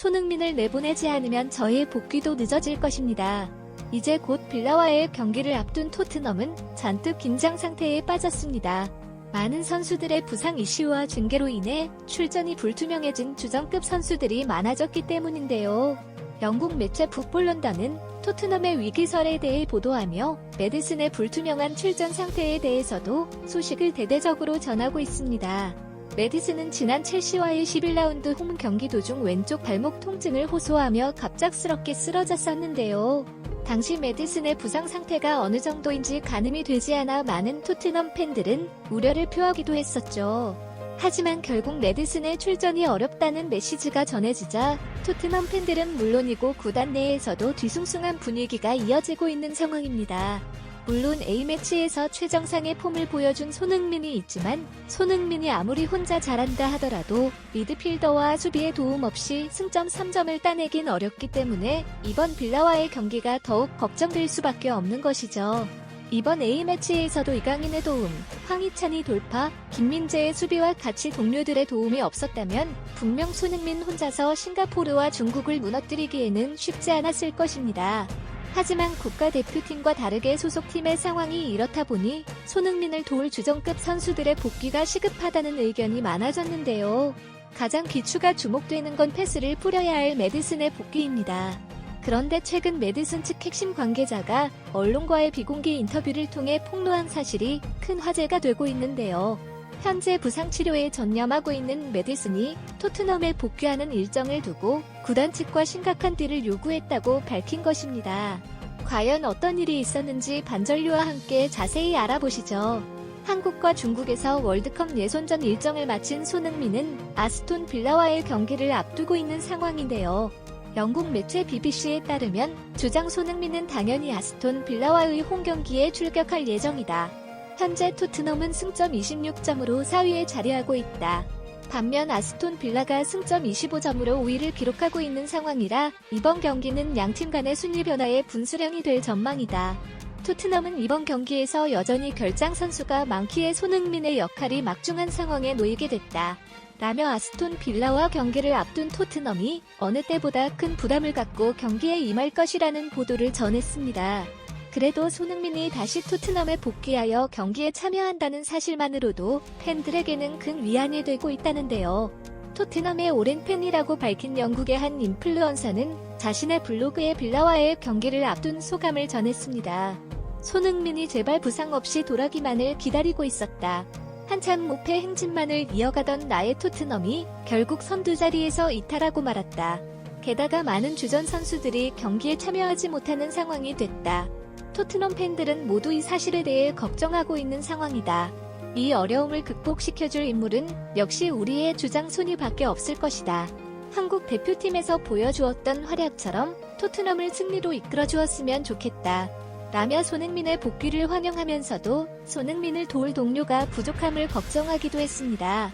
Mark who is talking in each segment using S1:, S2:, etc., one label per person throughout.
S1: 손흥민을 내보내지 않으면 저의 복귀도 늦어질 것입니다. 이제 곧 빌라와의 경기를 앞둔 토트넘은 잔뜩 긴장 상태에 빠졌습니다. 많은 선수들의 부상 이슈와 징계로 인해 출전이 불투명해진 주전급 선수들이 많아졌기 때문인데요. 영국 매체 풋볼런던은 토트넘의 위기설에 대해 보도하며 메디슨의 불투명한 출전 상태에 대해서도 소식을 대대적으로 전하고 있습니다. 메디슨은 지난 첼시와의 11라운드 홈 경기 도중 왼쪽 발목 통증을 호소하며 갑작스럽게 쓰러졌었는데요. 당시 메디슨의 부상 상태가 어느 정도인지 가늠이 되지 않아 많은 토트넘 팬들은 우려를 표하기도 했었죠. 하지만 결국 메디슨의 출전이 어렵다는 메시지가 전해지자 토트넘 팬들은 물론이고 구단 내에서도 뒤숭숭한 분위기가 이어지고 있는 상황입니다. 물론 A매치에서 최정상의 폼을 보여준 손흥민이 있지만 손흥민이 아무리 혼자 잘한다 하더라도 미드필더와 수비의 도움 없이 승점 3점을 따내긴 어렵기 때문에 이번 빌라와의 경기가 더욱 걱정될 수밖에 없는 것이죠. 이번 A매치에서도 이강인의 도움, 황희찬이 돌파, 김민재의 수비와 같이 동료들의 도움이 없었다면 분명 손흥민 혼자서 싱가포르와 중국을 무너뜨리기에는 쉽지 않았을 것입니다. 하지만 국가대표팀과 다르게 소속팀의 상황이 이렇다 보니 손흥민을 도울 주전급 선수들의 복귀가 시급하다는 의견이 많아졌는데요. 가장 기추가 주목되는 건 패스를 뿌려야 할 메디슨의 복귀입니다. 그런데 최근 메디슨 측 핵심 관계자가 언론과의 비공개 인터뷰를 통해 폭로한 사실이 큰 화제가 되고 있는데요. 현재 부상 치료에 전념하고 있는 메디슨이 토트넘에 복귀하는 일정을 두고 구단 측과 심각한 딜을 요구했다고 밝힌 것입니다. 과연 어떤 일이 있었는지 반전류와 함께 자세히 알아보시죠. 한국과 중국에서 월드컵 예선전 일정을 마친 손흥민은 아스톤 빌라와의 경기를 앞두고 있는 상황인데요. 영국 매체 BBC에 따르면 주장 손흥민은 당연히 아스톤 빌라와의 홈경기에 출격할 예정이다. 현재 토트넘은 승점 26점으로 4위에 자리하고 있다. 반면 아스톤 빌라가 승점 25점으로 5위를 기록하고 있는 상황이라 이번 경기는 양팀 간의 순위 변화의 분수령이 될 전망이다. 토트넘은 이번 경기에서 여전히 결장 선수가 많기에 손흥민의 역할이 막중한 상황에 놓이게 됐다. 라며 아스톤 빌라와 경기를 앞둔 토트넘이 어느 때보다 큰 부담을 갖고 경기에 임할 것이라는 보도를 전했습니다. 그래도 손흥민이 다시 토트넘에 복귀하여 경기에 참여한다는 사실만으로도 팬들에게는 큰 위안이 되고 있다는데요. 토트넘의 오랜 팬이라고 밝힌 영국의 한 인플루언서는 자신의 블로그에 빌라와의 경기를 앞둔 소감을 전했습니다. 손흥민이 제발 부상 없이 돌아기만을 기다리고 있었다. 한참 무패 행진만을 이어가던 나의 토트넘이 결국 선두 자리에서 이탈하고 말았다. 게다가 많은 주전 선수들이 경기에 참여하지 못하는 상황이 됐다. 토트넘 팬들은 모두 이 사실에 대해 걱정하고 있는 상황이다. 이 어려움을 극복시켜줄 인물은 역시 우리의 주장 손이밖에 없을 것이다. 한국 대표팀에서 보여주었던 활약처럼 토트넘을 승리로 이끌어주었으면 좋겠다. 라며 손흥민의 복귀를 환영하면서도 손흥민을 도울 동료가 부족함을 걱정하기도 했습니다.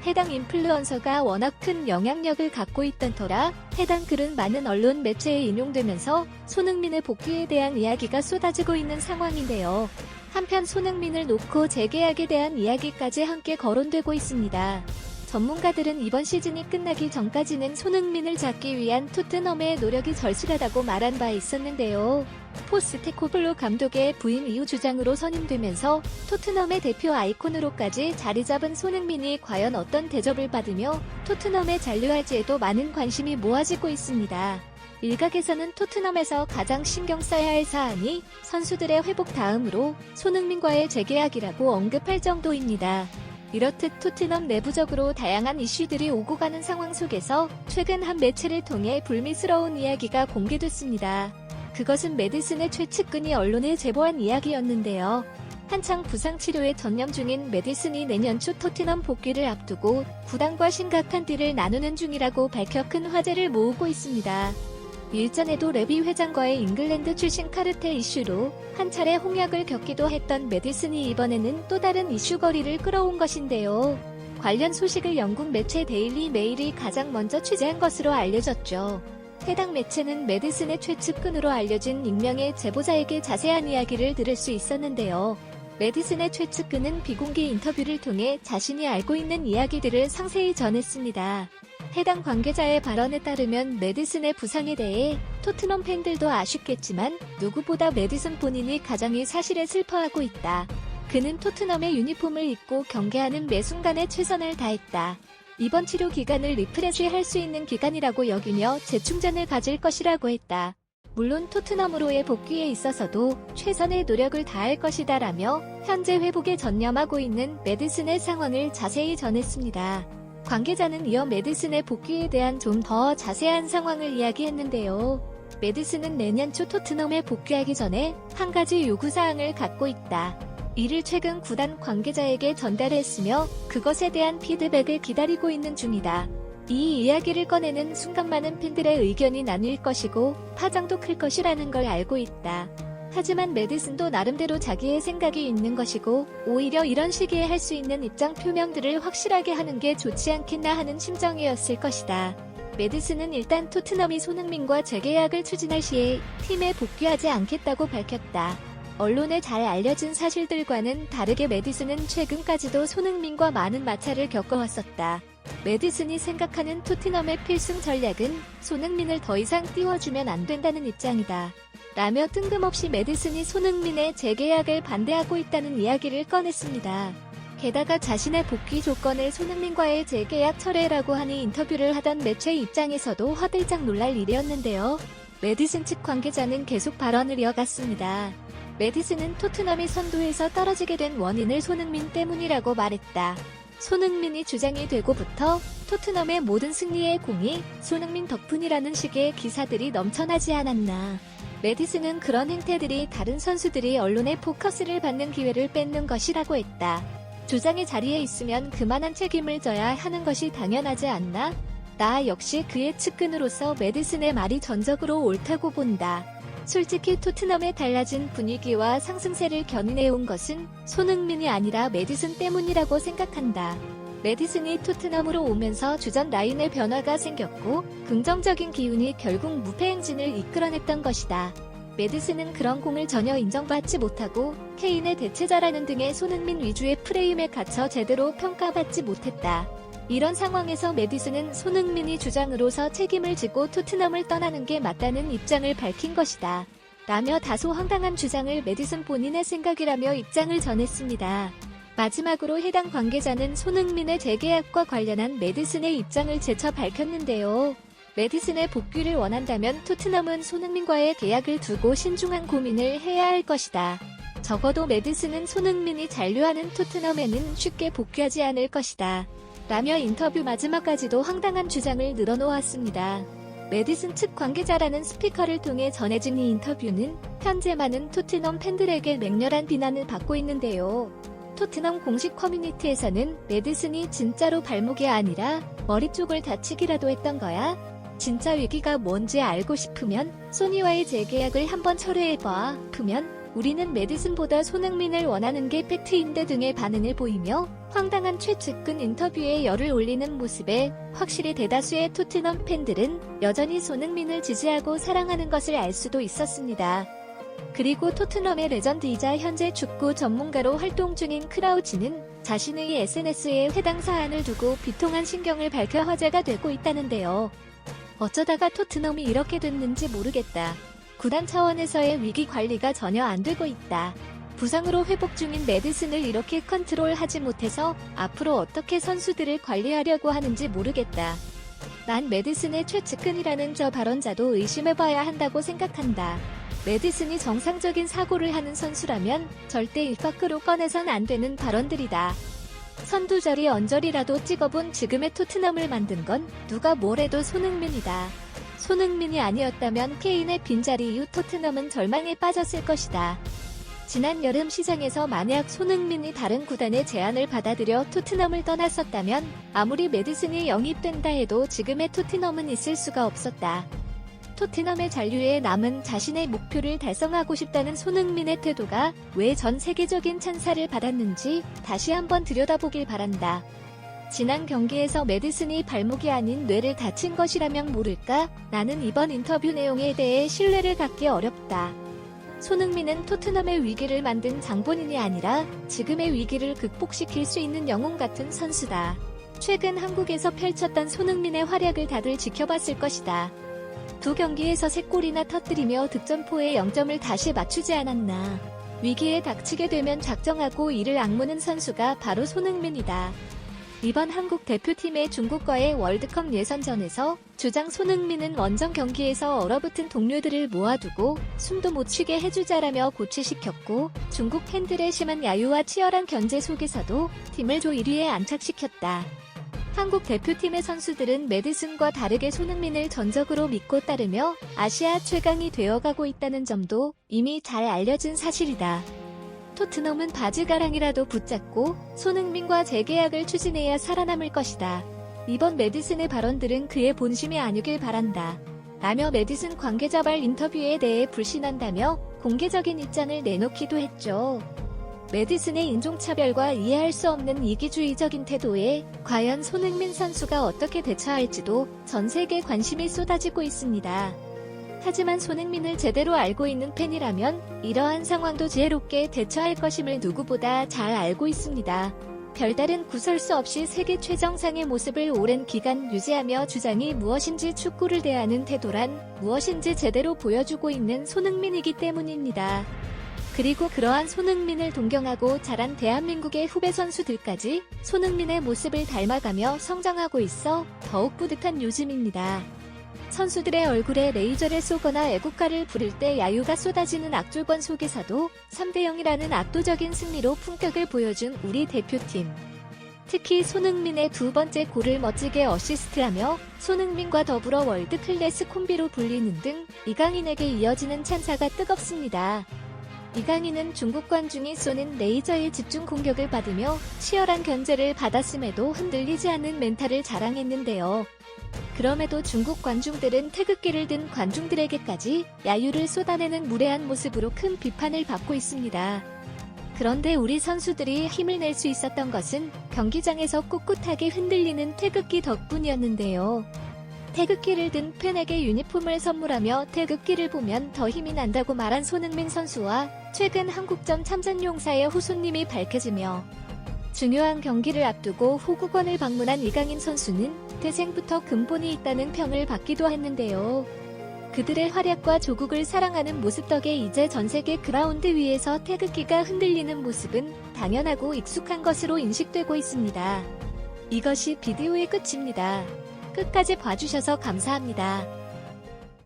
S1: 해당 인플루언서가 워낙 큰 영향력을 갖고 있던 터라 해당 글은 많은 언론 매체에 인용되면서 손흥민의 복귀에 대한 이야기가 쏟아지고 있는 상황인데요. 한편 손흥민을 놓고 재계약에 대한 이야기까지 함께 거론되고 있습니다. 전문가들은 이번 시즌이 끝나기 전까지는 손흥민을 잡기 위한 토트넘의 노력이 절실하다고 말한 바 있었는데요. 포스테코글루 감독의 부임 이후 주장으로 선임되면서 토트넘의 대표 아이콘으로까지 자리 잡은 손흥민이 과연 어떤 대접을 받으며 토트넘에 잔류할지에도 많은 관심이 모아지고 있습니다. 일각에서는 토트넘에서 가장 신경 써야 할 사안이 선수들의 회복 다음으로 손흥민과의 재계약이라고 언급할 정도입니다. 이렇듯 토트넘 내부적으로 다양한 이슈들이 오고 가는 상황 속에서 최근 한 매체를 통해 불미스러운 이야기가 공개됐습니다. 그것은 메디슨의 최측근이 언론에 제보한 이야기였는데요. 한창 부상 치료에 전념 중인 메디슨이 내년 초 토트넘 복귀를 앞두고 구단과 심각한 딜을 나누는 중이라고 밝혀 큰 화제를 모으고 있습니다. 일전에도 레비 회장과의 잉글랜드 출신 카르텔 이슈로 한 차례 홍역을 겪기도 했던 메디슨이 이번에는 또 다른 이슈거리를 끌어온 것인데요. 관련 소식을 영국 매체 데일리 메일이 가장 먼저 취재한 것으로 알려졌죠. 해당 매체는 메디슨의 최측근으로 알려진 익명의 제보자에게 자세한 이야기를 들을 수 있었는데요. 메디슨의 최측근은 비공개 인터뷰를 통해 자신이 알고 있는 이야기들을 상세히 전했습니다. 해당 관계자의 발언에 따르면 메디슨의 부상에 대해 토트넘 팬들도 아쉽겠지만 누구보다 메디슨 본인이 가장 이 사실에 슬퍼하고 있다. 그는 토트넘의 유니폼을 입고 경기하는 매 순간에 최선을 다했다. 이번 치료 기간을 리프레시할 수 있는 기간이라고 여기며 재충전을 가질 것이라고 했다. 물론 토트넘으로의 복귀에 있어서도 최선의 노력을 다할 것이다 라며 현재 회복에 전념하고 있는 메디슨의 상황을 자세히 전했습니다. 관계자는 이어 메디슨의 복귀에 대한 좀 더 자세한 상황을 이야기했는데요. 메디슨은 내년 초 토트넘에 복귀하기 전에 한 가지 요구사항을 갖고 있다. 이를 최근 구단 관계자에게 전달했으며 그것에 대한 피드백을 기다리고 있는 중이다. 이 이야기를 꺼내는 순간 많은 팬들의 의견이 나뉠 것이고 파장도 클 것이라는 걸 알고 있다. 하지만 메디슨도 나름대로 자기의 생각이 있는 것이고 오히려 이런 시기에 할 수 있는 입장 표명들을 확실하게 하는 게 좋지 않겠나 하는 심정이었을 것이다. 메디슨은 일단 토트넘이 손흥민과 재계약을 추진할 시에 팀에 복귀하지 않겠다고 밝혔다. 언론에 잘 알려진 사실들과는 다르게 메디슨은 최근까지도 손흥민과 많은 마찰을 겪어왔었다. 메디슨이 생각하는 토트넘의 필승 전략은 손흥민을 더 이상 띄워주면 안 된다는 입장이다. 라며 뜬금없이 메디슨이 손흥민의 재계약을 반대하고 있다는 이야기를 꺼냈습니다. 게다가 자신의 복귀 조건을 손흥민과의 재계약 철회라고 하니 인터뷰를 하던 매체 입장에서도 화들짝 놀랄 일이었는데요. 메디슨 측 관계자는 계속 발언을 이어갔습니다. 메디슨은 토트넘이 선두에서 떨어지게 된 원인을 손흥민 때문이라고 말했다. 손흥민이 주장이 되고부터 토트넘의 모든 승리의 공이 손흥민 덕분이라는 식의 기사들이 넘쳐나지 않았나. 메디슨은 그런 행태들이 다른 선수들이 언론의 포커스를 받는 기회를 뺏는 것이라고 했다. 주장의 자리에 있으면 그만한 책임을 져야 하는 것이 당연하지 않나? 나 역시 그의 측근으로서 메디슨의 말이 전적으로 옳다고 본다. 솔직히 토트넘의 달라진 분위기와 상승세를 견인해온 것은 손흥민이 아니라 메디슨 때문이라고 생각한다. 메디슨이 토트넘으로 오면서 주전 라인의 변화가 생겼고 긍정적인 기운이 결국 무패 행진을 이끌어냈던 것이다. 메디슨은 그런 공을 전혀 인정받지 못하고 케인의 대체자라는 등의 손흥민 위주의 프레임에 갇혀 제대로 평가받지 못했다. 이런 상황에서 메디슨은 손흥민이 주장으로서 책임을 지고 토트넘을 떠나는 게 맞다는 입장을 밝힌 것이다. 라며 다소 황당한 주장을 메디슨 본인의 생각이라며 입장을 전했습니다. 마지막으로 해당 관계자는 손흥민의 재계약과 관련한 메디슨의 입장을 재차 밝혔는데요. 메디슨의 복귀를 원한다면 토트넘은 손흥민과의 계약을 두고 신중한 고민을 해야 할 것이다. 적어도 메디슨은 손흥민이 잔류하는 토트넘에는 쉽게 복귀하지 않을 것이다. 라며 인터뷰 마지막까지도 황당한 주장을 늘어놓았습니다. 메디슨 측 관계자라는 스피커를 통해 전해진 이 인터뷰는 현재 많은 토트넘 팬들에게 맹렬한 비난을 받고 있는데요. 토트넘 공식 커뮤니티에서는 메디슨이 진짜로 발목이 아니라 머리 쪽을 다치기라도 했던 거야? 진짜 위기가 뭔지 알고 싶으면 소니와의 재계약을 한번 철회해봐. 프면 우리는 메디슨보다 손흥민을 원하는 게 팩트인데 등의 반응을 보이며 황당한 최측근 인터뷰에 열을 올리는 모습에 확실히 대다수의 토트넘 팬들은 여전히 손흥민을 지지하고 사랑하는 것을 알 수도 있었습니다. 그리고 토트넘의 레전드이자 현재 축구 전문가로 활동 중인 크라우치는 자신의 SNS에 해당 사안을 두고 비통한 심경을 밝혀 화제가 되고 있다는데요. 어쩌다가 토트넘이 이렇게 됐는지 모르겠다. 구단 차원에서의 위기 관리가 전혀 안 되고 있다. 부상으로 회복 중인 메디슨을 이렇게 컨트롤하지 못해서 앞으로 어떻게 선수들을 관리하려고 하는지 모르겠다. 난 메디슨의 최측근이라는 저 발언자도 의심해봐야 한다고 생각한다. 메디슨이 정상적인 사고를 하는 선수라면 절대 입 밖으로 꺼내선 안 되는 발언들이다. 선두자리 언저리라도 찍어본 지금의 토트넘을 만든 건 누가 뭐래도 손흥민이다. 손흥민이 아니었다면 케인의 빈자리 이후 토트넘은 절망에 빠졌을 것이다. 지난 여름 시장에서 만약 손흥민이 다른 구단의 제안을 받아들여 토트넘을 떠났었다면 아무리 메디슨이 영입된다 해도 지금의 토트넘은 있을 수가 없었다. 토트넘의 잔류에 남은 자신의 목표를 달성하고 싶다는 손흥민의 태도가 왜 전 세계적인 찬사를 받았는지 다시 한번 들여다보길 바란다. 지난 경기에서 메디슨이 발목이 아닌 뇌를 다친 것이라면 모를까? 나는 이번 인터뷰 내용에 대해 신뢰를 갖기 어렵다. 손흥민은 토트넘의 위기를 만든 장본인이 아니라 지금의 위기를 극복시킬 수 있는 영웅 같은 선수다. 최근 한국에서 펼쳤던 손흥민의 활약을 다들 지켜봤을 것이다. 두 경기에서 3골이나 터뜨리며 득점포에 0점을 다시 맞추지 않았나. 위기에 닥치게 되면 작정하고 이를 악무는 선수가 바로 손흥민이다. 이번 한국 대표팀의 중국과의 월드컵 예선전에서 주장 손흥민은 원정 경기에서 얼어붙은 동료들을 모아두고 숨도 못 쉬게 해주자라며 고취시켰고, 중국 팬들의 심한 야유와 치열한 견제 속에서도 팀을 조 1위에 안착시켰다. 한국 대표팀의 선수들은 메디슨과 다르게 손흥민을 전적으로 믿고 따르며 아시아 최강이 되어가고 있다는 점도 이미 잘 알려진 사실이다. 토트넘은 바지가랑이라도 붙잡고 손흥민과 재계약을 추진해야 살아남을 것이다. 이번 메디슨의 발언들은 그의 본심이 아니길 바란다. 라며 메디슨 관계자발 인터뷰에 대해 불신한다며 공개적인 입장을 내놓기도 했죠. 메디슨의 인종차별과 이해할 수 없는 이기주의적인 태도에 과연 손흥민 선수가 어떻게 대처할지도 전 세계 관심이 쏟아지고 있습니다. 하지만 손흥민을 제대로 알고 있는 팬이라면 이러한 상황도 지혜롭게 대처할 것임을 누구보다 잘 알고 있습니다. 별다른 구설수 없이 세계 최정상의 모습을 오랜 기간 유지하며 주장이 무엇인지 축구를 대하는 태도란 무엇인지 제대로 보여주고 있는 손흥민이기 때문입니다. 그리고 그러한 손흥민을 동경하고 자란 대한민국의 후배 선수들까지 손흥민의 모습을 닮아가며 성장하고 있어 더욱 뿌듯한 요즘입니다. 선수들의 얼굴에 레이저를 쏘거나 애국가를 부를 때 야유가 쏟아지는 악조건 속에서도 3대0이라는 압도적인 승리로 품격을 보여준 우리 대표팀. 특히 손흥민의 두 번째 골을 멋지게 어시스트하며 손흥민과 더불어 월드클래스 콤비로 불리는 등 이강인에게 이어지는 찬사가 뜨겁습니다. 이강인은 중국 관중이 쏘는 레이저의 집중 공격을 받으며 치열한 견제를 받았음에도 흔들리지 않는 멘탈을 자랑했는데요. 그럼에도 중국 관중들은 태극기를 든 관중들에게까지 야유를 쏟아내는 무례한 모습으로 큰 비판을 받고 있습니다. 그런데 우리 선수들이 힘을 낼 수 있었던 것은 경기장에서 꿋꿋하게 흔들리는 태극기 덕분이었는데요. 태극기를 든 팬에게 유니폼을 선물하며 태극기를 보면 더 힘이 난다고 말한 손흥민 선수와 최근 한국전 참전 용사의 후손님이 밝혀지며 중요한 경기를 앞두고 호국원을 방문한 이강인 선수는 태생부터 근본이 있다는 평을 받기도 했는데요. 그들의 활약과 조국을 사랑하는 모습 덕에 이제 전세계 그라운드 위에서 태극기가 흔들리는 모습은 당연하고 익숙한 것으로 인식되고 있습니다. 이것이 비디오의 끝입니다. 끝까지 봐주셔서 감사합니다.